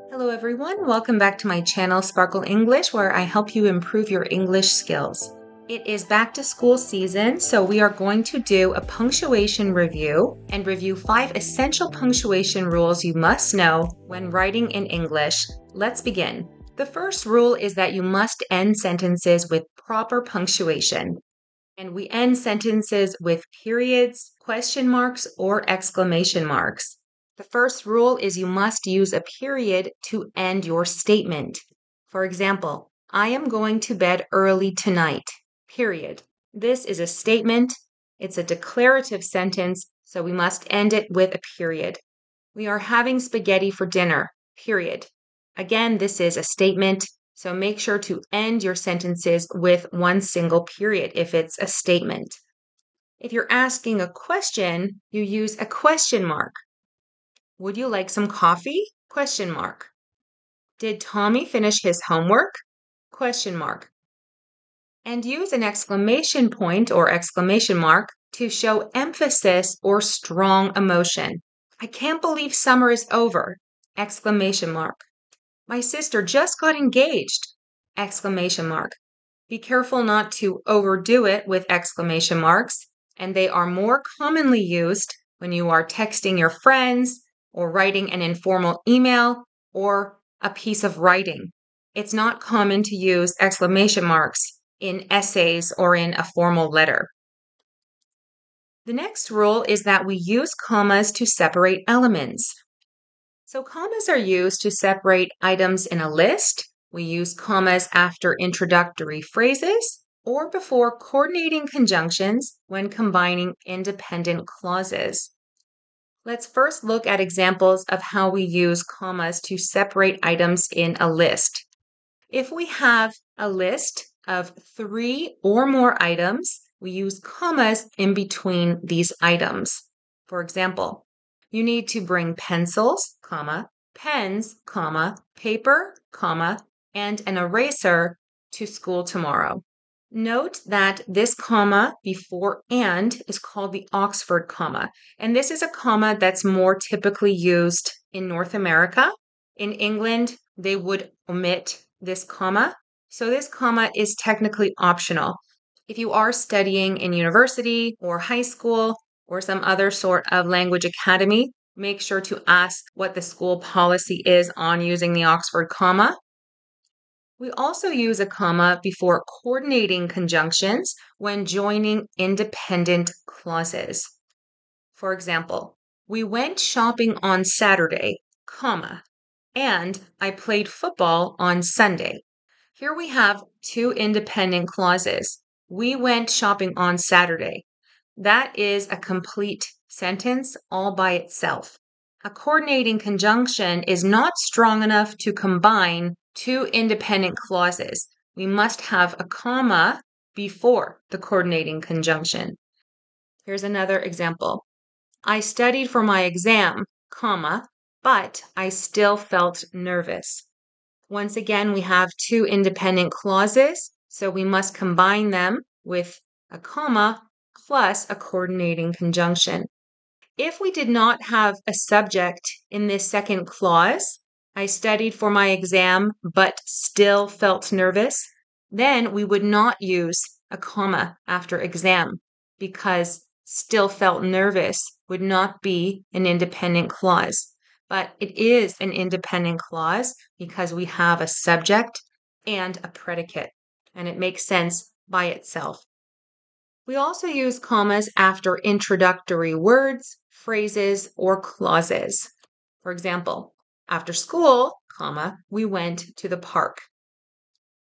Hello everyone, welcome back to my channel Sparkle English, where I help you improve your English skills. It is back to school season, so we are going to do a punctuation review and review 5 essential punctuation rules you must know when writing in English. Let's begin. The first rule is that you must end sentences with proper punctuation. And we end sentences with periods, question marks, or exclamation marks. The first rule is you must use a period to end your statement. For example, I am going to bed early tonight, period. This is a statement. It's a declarative sentence, so we must end it with a period. We are having spaghetti for dinner, period. Again, this is a statement, so make sure to end your sentences with one single period if it's a statement. If you're asking a question, you use a question mark. Would you like some coffee? Question mark. Did Tommy finish his homework? Question mark. And use an exclamation point or exclamation mark to show emphasis or strong emotion. I can't believe summer is over! Exclamation mark. My sister just got engaged! Exclamation mark. Be careful not to overdo it with exclamation marks, and they are more commonly used when you are texting your friends or writing an informal email or a piece of writing. It's not common to use exclamation marks in essays or in a formal letter. The next rule is that we use commas to separate elements. So commas are used to separate items in a list. We use commas after introductory phrases or before coordinating conjunctions when combining independent clauses. Let's first look at examples of how we use commas to separate items in a list. If we have a list of 3 or more items, we use commas in between these items. For example, you need to bring pencils, comma, pens, comma, paper, comma, and an eraser to school tomorrow. Note that this comma before and is called the Oxford comma, and this is a comma that's more typically used in North America. In England, they would omit this comma, so this comma is technically optional. If you are studying in university or high school or some other sort of language academy, make sure to ask what the school policy is on using the Oxford comma. We also use a comma before coordinating conjunctions when joining independent clauses. For example, we went shopping on Saturday, comma, and I played football on Sunday. Here we have 2 independent clauses. We went shopping on Saturday. That is a complete sentence all by itself. A coordinating conjunction is not strong enough to combine 2 independent clauses. We must have a comma before the coordinating conjunction. Here's another example. I studied for my exam, comma, but I still felt nervous. Once again, we have 2 independent clauses, so we must combine them with a comma plus a coordinating conjunction. If we did not have a subject in this second clause, I studied for my exam but still felt nervous, then we would not use a comma after exam because still felt nervous would not be an independent clause. But it is an independent clause because we have a subject and a predicate, and it makes sense by itself. We also use commas after introductory words, phrases, or clauses. For example, after school, comma, we went to the park.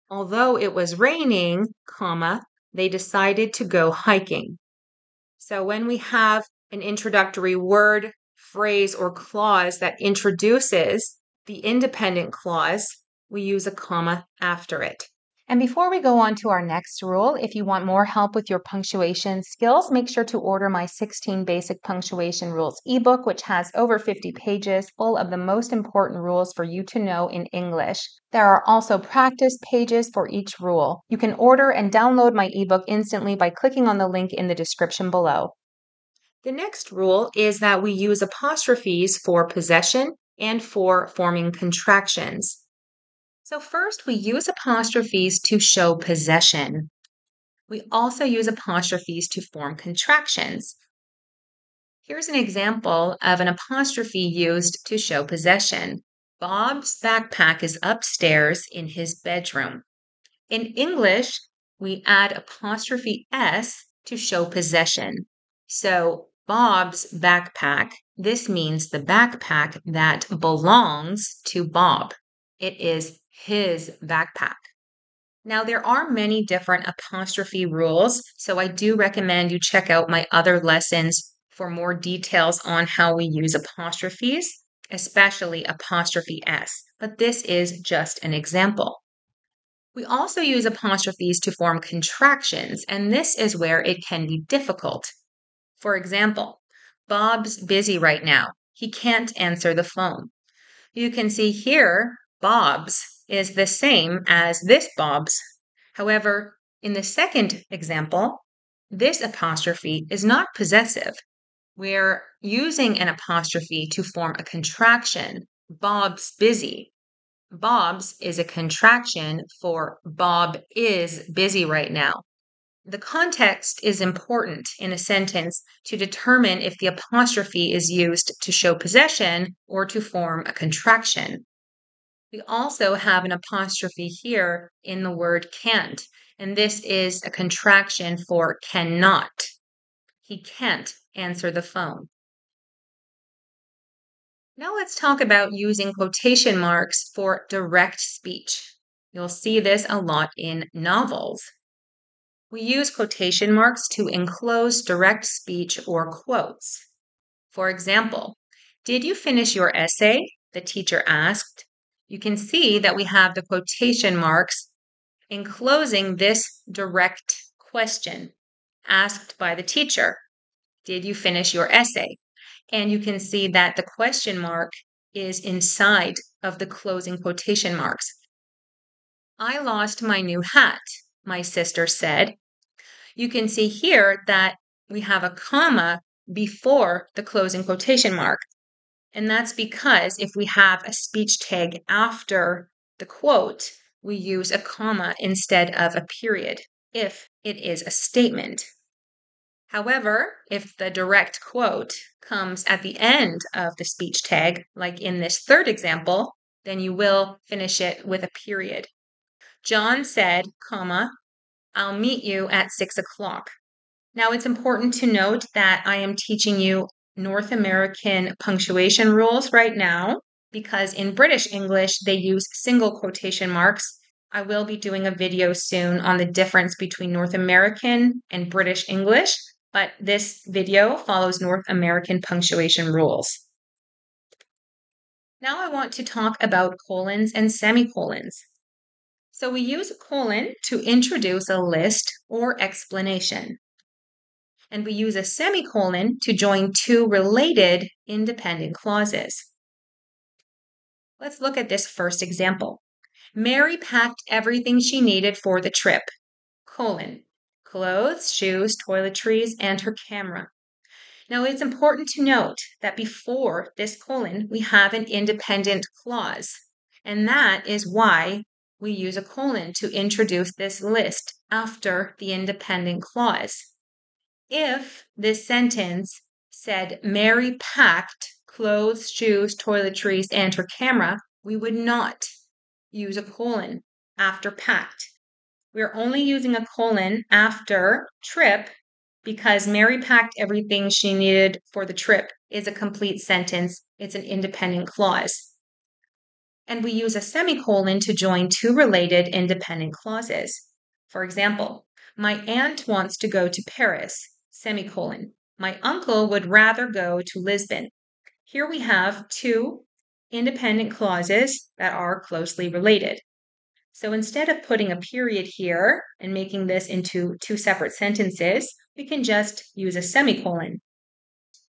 Although it was raining, comma, they decided to go hiking. So when we have an introductory word, phrase, or clause that introduces the independent clause, we use a comma after it. And before we go on to our next rule, if you want more help with your punctuation skills, make sure to order my 16 Basic Punctuation Rules ebook, which has over 50 pages full of the most important rules for you to know in English. There are also practice pages for each rule. You can order and download my ebook instantly by clicking on the link in the description below. The next rule is that we use apostrophes for possession and for forming contractions. So first, we use apostrophes to show possession. We also use apostrophes to form contractions. Here's an example of an apostrophe used to show possession. Bob's backpack is upstairs in his bedroom. In English, we add apostrophe S to show possession. So Bob's backpack, this means the backpack that belongs to Bob. It is his backpack. Now, there are many different apostrophe rules, so I do recommend you check out my other lessons for more details on how we use apostrophes, especially apostrophe S, but this is just an example. We also use apostrophes to form contractions, and this is where it can be difficult. For example, Bob's busy right now. He can't answer the phone. You can see here, Bob's is the same as this Bob's. However, in the second example, this apostrophe is not possessive. We're using an apostrophe to form a contraction. Bob's busy. Bob's is a contraction for Bob is busy right now. The context is important in a sentence to determine if the apostrophe is used to show possession or to form a contraction. We also have an apostrophe here in the word can't, and this is a contraction for cannot. He can't answer the phone. Now let's talk about using quotation marks for direct speech. You'll see this a lot in novels. We use quotation marks to enclose direct speech or quotes. For example, did you finish your essay? The teacher asked. You can see that we have the quotation marks enclosing this direct question asked by the teacher. Did you finish your essay? And you can see that the question mark is inside of the closing quotation marks. I lost my new hat, my sister said. You can see here that we have a comma before the closing quotation mark. And that's because if we have a speech tag after the quote, we use a comma instead of a period if it is a statement. However, if the direct quote comes at the end of the speech tag, like in this third example, then you will finish it with a period. John said, comma, I'll meet you at 6 o'clock. Now, it's important to note that I am teaching you North American punctuation rules right now because in British English, they use single quotation marks. I will be doing a video soon on the difference between North American and British English, but this video follows North American punctuation rules. Now I want to talk about colons and semicolons. So we use a colon to introduce a list or explanation. And we use a semicolon to join two related independent clauses. Let's look at this first example. Mary packed everything she needed for the trip, colon, clothes, shoes, toiletries, and her camera. Now, it's important to note that before this colon, we have an independent clause, and that is why we use a colon to introduce this list after the independent clause. If this sentence said Mary packed clothes, shoes, toiletries, and her camera, we would not use a colon after packed. We're only using a colon after trip because Mary packed everything she needed for the trip is a complete sentence. It's an independent clause. And we use a semicolon to join two related independent clauses. For example, my aunt wants to go to Paris, semicolon. My uncle would rather go to Lisbon. Here we have two independent clauses that are closely related. So instead of putting a period here and making this into two separate sentences, we can just use a semicolon.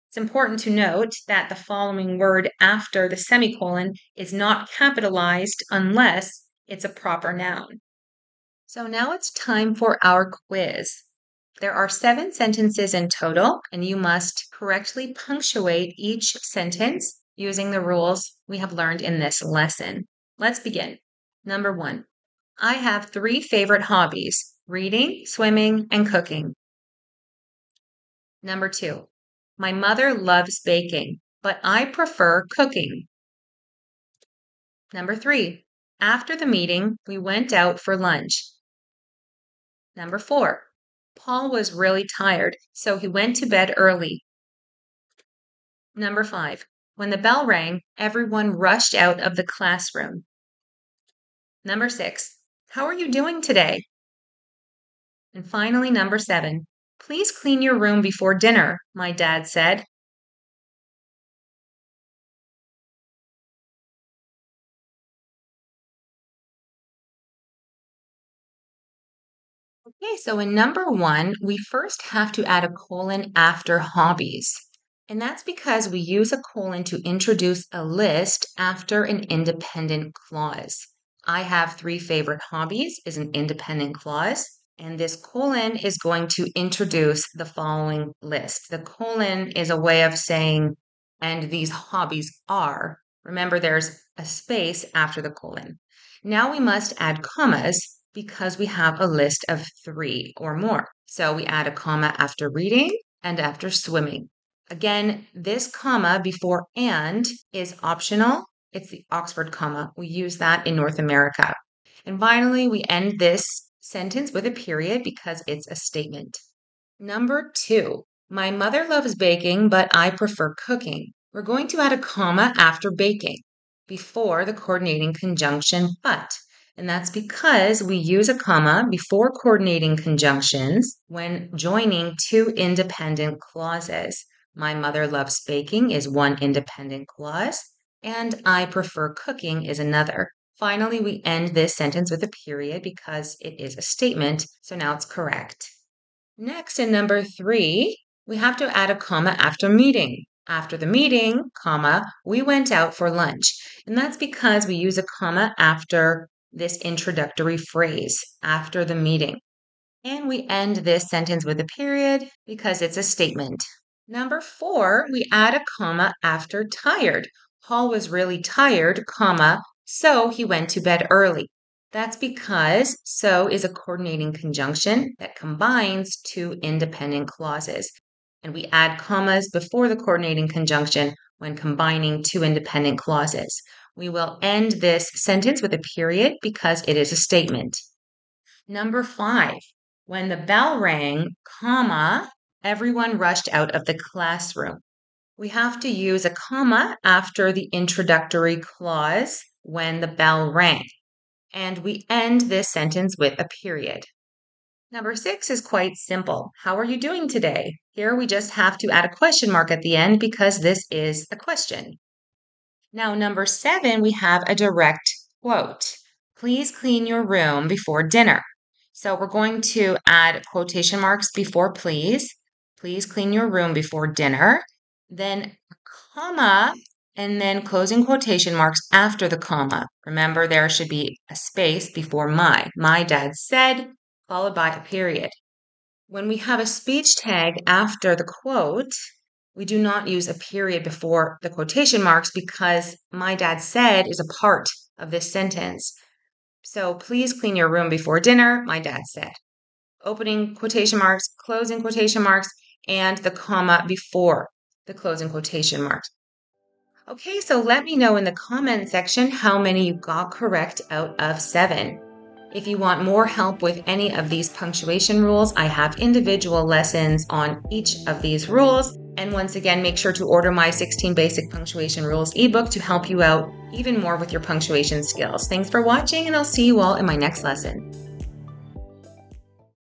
It's important to note that the following word after the semicolon is not capitalized unless it's a proper noun. So now it's time for our quiz. There are 7 sentences in total, and you must correctly punctuate each sentence using the rules we have learned in this lesson. Let's begin. Number 1. I have 3 favorite hobbies: reading, swimming, and cooking. Number 2. My mother loves baking, but I prefer cooking. Number 3. After the meeting, we went out for lunch. Number 4. Paul was really tired, so he went to bed early. Number 5. When the bell rang, everyone rushed out of the classroom. Number 6. How are you doing today? And finally, number 7. Please clean your room before dinner, my dad said. Okay, so in number 1, we first have to add a colon after hobbies. And that's because we use a colon to introduce a list after an independent clause. I have 3 favorite hobbies is an independent clause, and this colon is going to introduce the following list. The colon is a way of saying, and these hobbies are. Remember, there's a space after the colon. Now we must add commas because we have a list of 3 or more. So we add a comma after reading and after swimming. Again, this comma before and is optional. It's the Oxford comma. We use that in North America. And finally, we end this sentence with a period because it's a statement. Number 2, my mother loves baking, but I prefer cooking. We're going to add a comma after baking before the coordinating conjunction but. And that's because we use a comma before coordinating conjunctions when joining 2 independent clauses. My mother loves baking is one independent clause, and I prefer cooking is another. Finally, we end this sentence with a period because it is a statement, so now it's correct. Next, in number 3, we have to add a comma after meeting. After the meeting, comma, we went out for lunch. And that's because we use a comma after this introductory phrase, after the meeting. And we end this sentence with a period because it's a statement. Number 4, we add a comma after tired. Paul was really tired, comma, so he went to bed early. That's because so is a coordinating conjunction that combines 2 independent clauses. And we add commas before the coordinating conjunction when combining 2 independent clauses. We will end this sentence with a period because it is a statement. Number 5, when the bell rang, comma, everyone rushed out of the classroom. We have to use a comma after the introductory clause when the bell rang. And we end this sentence with a period. Number 6 is quite simple. How are you doing today? Here we just have to add a question mark at the end because this is a question. Now, number 7, we have a direct quote. Please clean your room before dinner. So we're going to add quotation marks before please. Please clean your room before dinner. Then a comma and then closing quotation marks after the comma. Remember, there should be a space before my. My dad said, followed by a period. When we have a speech tag after the quote, we do not use a period before the quotation marks because my dad said is a part of this sentence. So please clean your room before dinner, my dad said. Opening quotation marks, closing quotation marks, and the comma before the closing quotation marks. Okay, so let me know in the comment section how many you got correct out of 7. If you want more help with any of these punctuation rules, I have individual lessons on each of these rules. And once again, make sure to order my 16 Basic Punctuation Rules ebook to help you out even more with your punctuation skills. Thanks for watching, and I'll see you all in my next lesson.